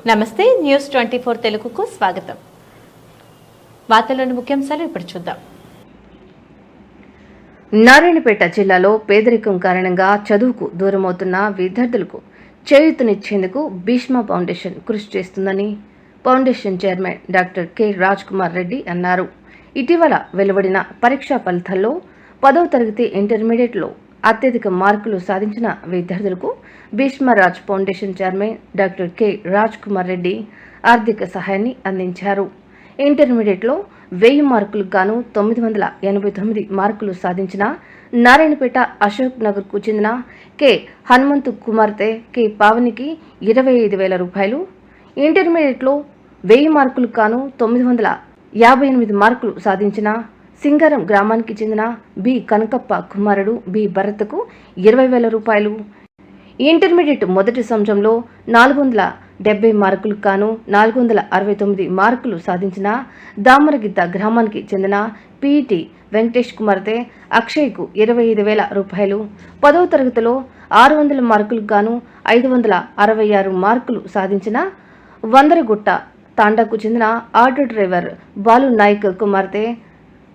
నమస్తే న్యూస్ 24 తెలుగుకు స్వాగతం. వార్తల్లోని ముఖ్యాంశాలు ఇప్పుడు చూద్దాం. నారాయణపేట జిల్లాలో పేదరికం కారణంగా చదువుకు దూరమవుతున్న విద్యార్థులకు చేయూతనిచ్చేందుకు భీష్మ ఫౌండేషన్ కృషి చేస్తుందని foundation chairman doctor K Raj Kumar Reddy అన్నారు. ఇటీవల వెలువడిన పరీక్షా ఫలితాల్లో 10వ తరగతి ఇంటర్మీడియట్లో అత్యధిక మార్కులు సాధించిన విద్యార్థులకు Bheeshmaraj foundation chairman doctor K Raj Kumar Reddy ఆర్థిక సహాయాన్ని అందించారు. ఇంటర్మీడియట్లో 1000 మార్కులకు గాను 989 మార్కులు సాధించిన నారాయణపేట అశోక్ నగర్కు చెందిన కె హనుమంతు కుమార్తె కె పావనికి 25,000 రూపాయలు, ఇంటర్మీడియట్లో 1000 మార్కులకు గాను 958 మార్కులు సాధించిన సింగారం గ్రామానికి చెందిన బి కనకప్ప కుమారుడు బి భరత్కు 20,000 రూపాయలు, ఇంటర్మీడియట్ మొదటి సంవత్సరంలో 470 మార్కులకు గాను 469 మార్కులు సాధించిన దామరగిద్ద గ్రామానికి చెందిన పిటి వెంకటేష్ కుమార్తె అక్షయ్కు 25,000 రూపాయలు, 10వ తరగతిలో 600 మార్కులకు గాను 566 మార్కులు సాధించిన వందరగుట్ట తాండాకు చెందిన ఆటో డ్రైవర్ బాలు నాయక్ కుమార్తె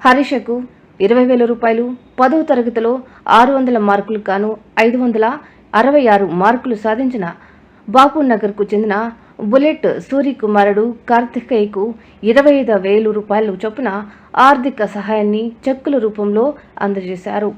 హరీషకు 20,000 రూపాయలు, 10వ తరగతిలో 600 మార్కులకు గాను 566 మార్కులు సాధించిన బాపునగర్కు చెందిన బుల్లెట్ సూరి కుమారుడు కార్తికేయకు 25,000 రూపాయలు చొప్పున ఆర్థిక సహాయాన్ని చెక్కుల రూపంలో అందజేశారు.